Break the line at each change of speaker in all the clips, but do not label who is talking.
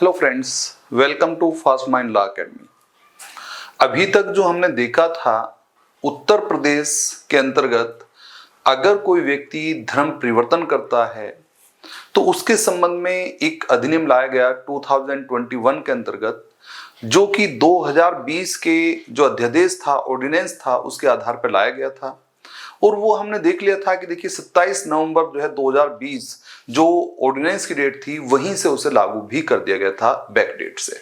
Hello friends, welcome to Fast Mind Law Academy. अभी तक जो हमने देखा था, उत्तर प्रदेश के अंतर्गत अगर कोई व्यक्ति धर्म परिवर्तन करता है तो उसके संबंध में एक अधिनियम लाया गया 2021 के अंतर्गत, जो कि 2020 के जो अध्यादेश था, ऑर्डिनेंस था, उसके आधार पर लाया गया था। और वो हमने देख लिया था कि देखिए 27 नवंबर जो है 2020 जो ऑर्डिनेंस की डेट थी, वहीं से उसे लागू भी कर दिया गया था बैक डेट से।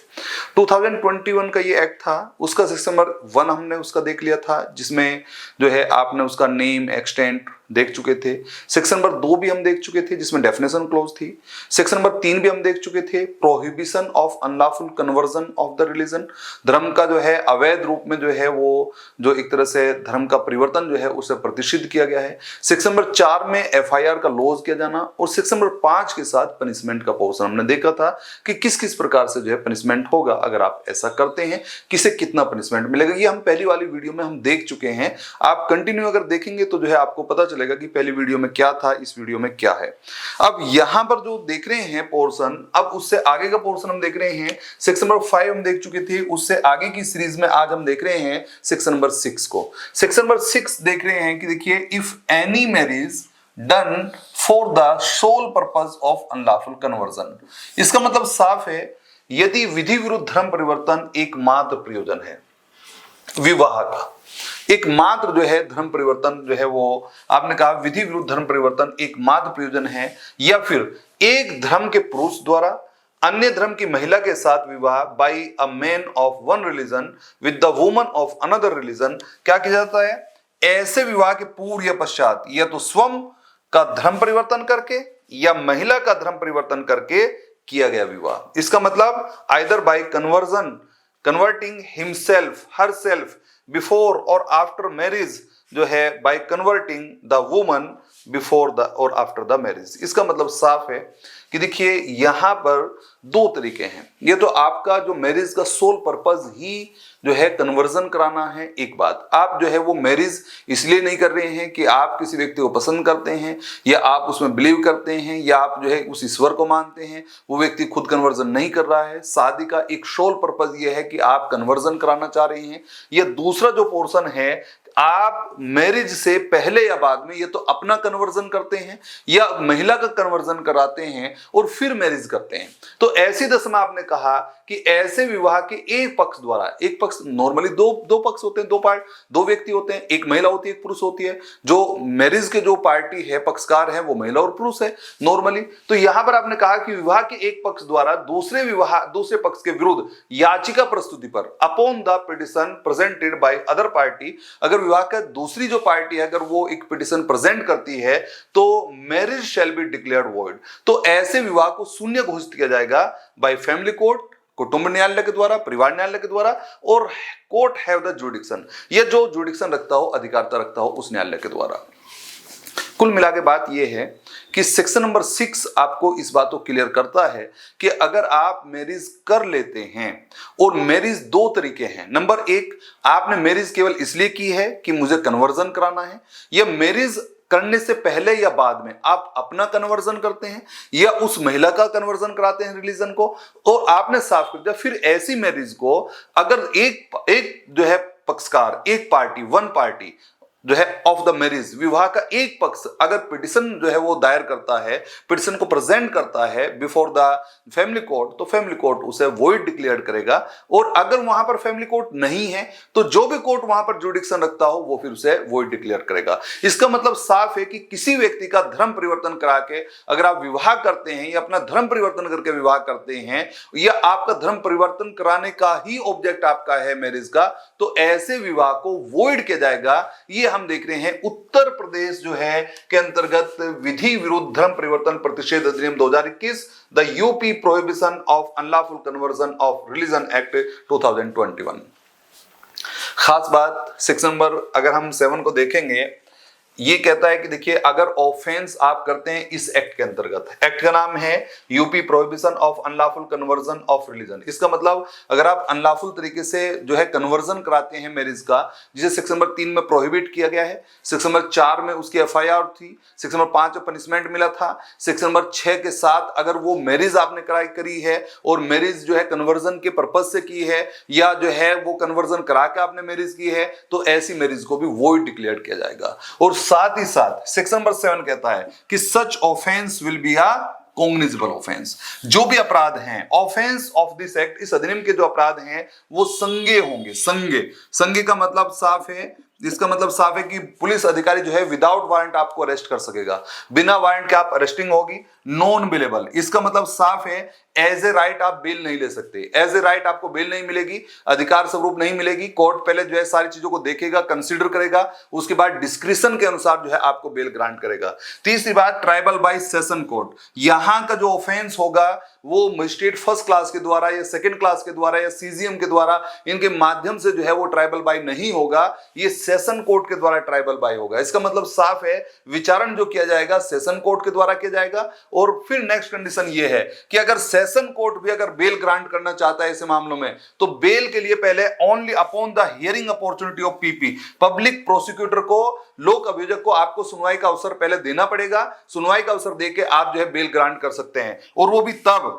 2021 का ये एक्ट था, उसका सेक्शन नंबर 1 हमने उसका देख लिया था, जिसमें जो है आपने उसका नेम एक्सटेंट देख चुके थे। सेक्शन नंबर 2 भी हम देख चुके थे, जिसमें डेफिनेशन क्लॉज थी। सेक्शन नंबर 3 भी हम देख चुके थे, prohibition of unlawful conversion of the religion, धर्म का जो है अवैध रूप में जो है वो जो एक तरह से धर्म का परिवर्तन जो है उसे प्रतिषिद्ध किया गया है। सेक्शन नंबर 4 में एफआईआर का लॉज किया जाना, और सेक्शन नंबर 5 के साथ पनिशमेंट का पोर्शन हमने देखा था कि किस किस प्रकार से जो है पनिशमेंट होगा अगर आप ऐसा करते हैं, किसे कितना पनिशमेंट मिलेगा। ये हम पहली वाली वीडियो में हम देख चुके हैं। आप कंटिन्यू अगर देखेंगे तो जो है आपको पता चलेगा कि पहली वीडियो में क्या था, इस वीडियो में क्या है। अब यहां पर जो देख रहे हैं पोर्शन, अब उससे आगे का पोर्शन हम देख रहे हैं। सेक्शन नंबर 5 हम देख चुके थे, उससे आगे की सीरीज में आज हम देख रहे हैं सेक्शन नंबर 6 को। सेक्शन नंबर 6 देख रहे हैं कि देखिए, if any marriage done for the sole purpose of unlawful conversion. इसका मतलब साफ है, यदि विधि विरुद्ध धर्म परिवर्तन एकमात्र प्रयोजन है विवाह का, एकमात्र जो है धर्म परिवर्तन जो है वो आपने कहा विधि विरुद्ध धर्म परिवर्तन एकमात्र प्रयोजन है, या फिर एक धर्म के पुरुष द्वारा अन्य धर्म की महिला के साथ विवाह by a man of one religion with the woman of another religion, क्या किया जाता है? ऐसे विवाह के पूर्व या पश्चात या तो स्वयं का धर्म परिवर्तन करके या महिला का धर्म परिवर्तन करके किया गया विवाह। इसका मतलब either bye conversion, converting himself, her self before और आफ्टर मैरिज, जो है by converting the woman before the और आफ्टर द मैरिज। इसका मतलब साफ है कि देखिए यहां पर दो तरीके हैं। ये तो आपका जो मैरिज का सोल पर्पस ही जो है कन्वर्जन कराना है। एक बात, आप जो है वो मैरिज इसलिए नहीं कर रहे हैं कि आप किसी व्यक्ति को पसंद करते हैं या आप उसमें बिलीव करते हैं या आप जो है उस ईश्वर को मानते हैं, वो व्यक्ति खुद कन्वर्जन नहीं कर रहा है। शादी का एक सोल पर्पस ये है कि आप कन्वर्जन कराना चाह रहे हैं। या दूसरा जो पोर्शन है, आप मैरिज से पहले या बाद में ये तो अपना कन्वर्जन करते हैं या महिला का कन्वर्जन कराते हैं और फिर मैरिज करते हैं। तो ऐसी दशा में आपने कहा कि ऐसे विवाह के एक पक्ष द्वारा, एक पक्ष नॉर्मली दो पक्ष होते हैं, दो व्यक्ति होते हैं, एक महिला होती है एक पुरुष होती है। जो मैरिज के जो पार्टी है, पक्षकार है, वो महिला और पुरुष है नॉर्मली। तो यहां पर आपने कहा कि विवाह के एक पक्ष द्वारा दूसरे पक्ष के विरुद्ध याचिका प्रस्तुति पर upon the petition presented by other party, अगर विवाह का दूसरी जो पार्टी है अगर वो एक पिटिशन प्रेजेंट करती है तो marriage shall be declared void. तो ऐसे विवाह को शून्य घोषित किया जाएगा बाय फैमिली कोर्ट, कुटुंब न्यायालय के द्वारा, परिवार न्यायालय के द्वारा, और कोर्ट हैव द जुडिक्शन, ये जो जुडिक्शन रखता हो, अधिकारता रखता हो, उस न्यायालय के द्वारा। कुल मिला के बात यह है कि सेक्शन नंबर 6 आपको इस बात को क्लियर करता है कि अगर आप मैरिज कर लेते हैं, और मैरिज दो तरीके हैं। नंबर 1, आपने मैरिज केवल इसलिए की है कि मुझे कन्वर्जन कराना है, या मैरिज करने से पहले या बाद में आप अपना कन्वर्जन करते हैं या उस महिला का कन्वर्जन कराते हैं रिलीजन को, और आपने साफ कर दिया। फिर ऐसी मैरिज को अगर एक जो है पक्षकार, एक पार्टी, वन पार्टी जो है ऑफ द मैरिज, विवाह का एक पक्ष अगर पिटिशन जो है वो दायर करता है, पिटिशन को प्रेजेंट करता है बिफोर द फैमिली कोर्ट, तो फैमिली कोर्ट उसे वॉइड डिक्लेयर करेगा। और अगर वहां पर फैमिली कोर्ट नहीं है तो जो भी कोर्ट वहां पर जुडिक्शन रखता हो वो फिर उसे वॉइड डिक्लेयर करेगा। इसका मतलब साफ है कि किसी व्यक्ति का धर्म परिवर्तन करा के अगर आप विवाह करते हैं या अपना धर्म परिवर्तन करके विवाह करते हैं, या आपका धर्म परिवर्तन कराने का ही ऑब्जेक्ट आपका है मैरिज का, तो ऐसे विवाह को वॉइड किया जाएगा। ये हम देख रहे हैं उत्तर प्रदेश जो है के अंतर्गत विधि विरुद्ध धर्म परिवर्तन प्रतिषेध अधिनियम 2021, the UP prohibition of unlawful conversion of religion act 2021। खास बात सेक्शन नंबर अगर हम 7 को देखेंगे, ये कहता है कि देखिए अगर ऑफेंस आप करते हैं इस एक्ट के अंतर्गत, एक्ट का नाम है UP prohibition of unlawful conversion of religion. इसका मतलब अगर आप अनलॉफुल तरीके से जो है कन्वर्जन कराते हैं मैरिज का, जिसे सेक्शन नंबर 3 में प्रोहिबिट किया गया है, सेक्शन नंबर 4 में उसकी एफआईआर थी, सेक्शन नंबर 5 में पनिशमेंट मिला था, सेक्शन नंबर 6 के साथ अगर वो मैरिज आपने करी है और मैरिज जो है कन्वर्जन के पर्पज से की है या जो है वो कन्वर्जन करा के आपने मैरिज की है, तो ऐसी मैरिज को भी वॉइड डिक्लेयर किया जाएगा। और साथ ही साथ सेक्शन नंबर 7 कहता है कि सच offence will be a cognizable offence. जो भी अपराध हैं, ऑफेंस ऑफ दिस एक्ट, इस अधिनियम के जो अपराध हैं वो संज्ञेय होंगे। संज्ञेय का मतलब साफ है, इसका मतलब साफ है कि पुलिस अधिकारी जो है विदाउट वारंट आपको अरेस्ट कर सकेगा, बिना वारंट के आप अरेस्टिंग होगी। नॉन बेलेबल, इसका मतलब साफ है एज ए राइट आप बेल नहीं ले सकते, एज ए राइट आपको बेल नहीं मिलेगी, अधिकार स्वरूप नहीं मिलेगी। कोर्ट पहले जो है सारी चीजों को देखेगा, कंसीडर करेगा, उसके बाद डिस्क्रिशन के अनुसार जो है आपको बेल ग्रांट करेगा। तीसरी बात, ट्राइबल बाय सेशन कोर्ट, यहां का जो ऑफेंस होगा वो मजिस्ट्रेट फर्स्ट क्लास के द्वारा या सेकंड क्लास के द्वारा या सीजीएम के द्वारा, इनके माध्यम से जो है वो ट्राइबल बाय नहीं होगा, ये सेशन कोर्ट के द्वारा ट्राइबल बाय होगा। इसका मतलब साफ है विचारण जो किया जाएगा सेशन कोर्ट के द्वारा किया जाएगा। और फिर नेक्स्ट कंडीशन ये है कि अगर सेशन कोर्ट भी अगर बेल ग्रांट करना चाहता है ऐसे मामलों में, तो बेल के लिए पहले only upon the hearing opportunity of PP, public prosecutor को, लोक अभियोजक को आपको सुनवाई का अवसर पहले देना पड़ेगा। सुनवाई का अवसर देके आप जो है बेल ग्रांट कर सकते हैं, और वो भी तब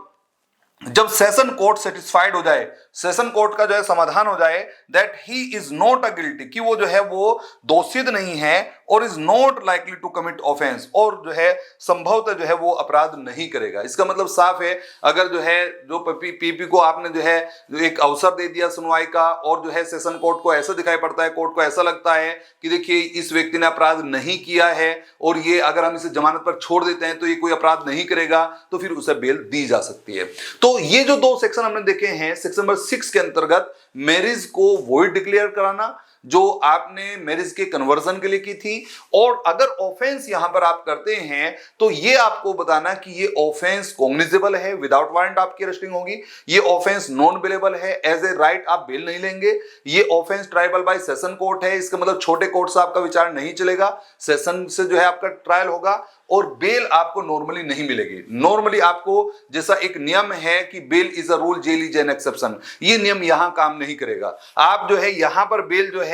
जब सेशन कोर्ट सेटिस्फाइड हो जाए, सेशन कोर्ट का जो है समाधान हो जाए that he is not a guilty, कि वो जो है वो दोषित नहीं है, और is not likely to commit offence, और जो है संभवतः जो है वो अपराध नहीं करेगा। इसका मतलब साफ है अगर जो है जो पीपी को आपने जो है एक अवसर दे दिया सुनवाई का, और जो है सेशन कोर्ट को ऐसा दिखाई पड़ता है, कोर्ट को ऐसा लगता है कि देखिए इस व्यक्ति ने अपराध नहीं किया है और ये अगर हम इसे जमानत पर छोड़ देते हैं तो ये कोई अपराध नहीं करेगा, तो फिर उसे बेल दी जा सकती है। तो ये जो दो सेक्शन हमने देखे हैं, सेक्शन नंबर 6 के अंतर्गत मैरिज को वॉइड डिक्लेयर कराना जो आपने मैरिज के कन्वर्जन के लिए की थी, और अगर ऑफेंस यहां पर आप करते हैं तो ये आपको बताना कि ये ऑफेंस कॉग्निजेबल है, विदाउट वारंट आपकी अरेस्टिंग होगी, ये ऑफेंस नॉन बेलेबल है, एज ए राइट आप बेल नहीं लेंगे, ये offence tribal bye session court है, इसका मतलब छोटे कोर्ट से आपका विचार नहीं चलेगा, सेशन से जो है आपका ट्रायल होगा, और बेल आपको नॉर्मली नहीं मिलेगी। नॉर्मली आपको जैसा एक नियम है कि bail is a rule, jail is an exception, ये नियम यहां काम नहीं करेगा। आप जो है यहां पर बेल जो है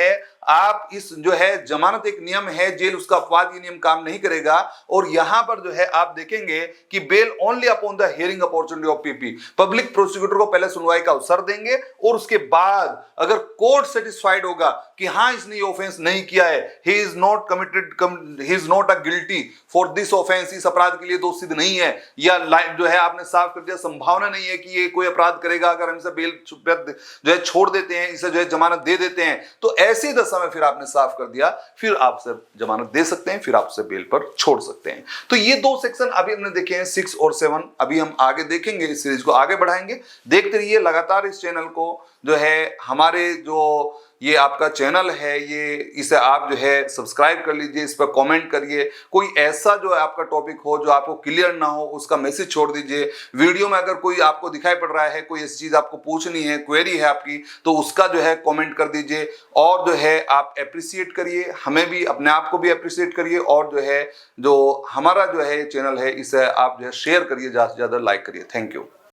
आप इस जो है जमानत एक नियम है, जेल उसका अपवाद, ये नियम काम नहीं करेगा। और यहां पर जो है आप देखेंगे कि bail only upon the hearing opportunity of PP, public prosecutor को पहले सुनवाई का अवसर देंगे, और उसके बाद अगर कोर्ट सेटिस्फाइड होगा कि हां इसने ये ऑफेंस नहीं किया है, ही is not committed, he is not a guilty for this offence, इस अपराध के लिए दोषी नहीं है, या जो है आपने साफ कर दिया संभावना नहीं है कि ये कोई अपराध करेगा, अगर हम इसे बेल जो है छोड़ देते हैं, इसे जो है जमानत दे देते हैं, तो ऐसी दशा में फिर आपने साफ कर दिया, फिर आप उसे जमानत दे सकते हैं, फिर आप उसे बेल पर छोड़ सकते हैं। तो ये दो सेक्शन अभी हमने देखे हैं 6 और 7, अभी हम आगे देखेंगे, इस सीरीज को आगे बढ़ाएंगे। देखते रहिए लगातार इस चैनल को, जो है हमारे जो ये आपका चैनल है, ये इसे आप जो है सब्सक्राइब कर लीजिए, इस पर कमेंट करिए, कोई ऐसा जो है आपका टॉपिक हो जो आपको क्लियर ना हो उसका मैसेज छोड़ दीजिए। वीडियो में अगर कोई आपको दिखाई पड़ रहा है, कोई ऐसी चीज आपको पूछनी है, क्वेरी है आपकी, तो उसका जो है कमेंट कर दीजिए, और जो है आप अप्रिशिएट करिए, हमें भी, अपने आप को भी अप्रिशिएट करिए, और जो है जो हमारा जो है चैनल है इसे आप जो है शेयर करिए, ज्यादा से ज्यादा लाइक करिए। Thank you.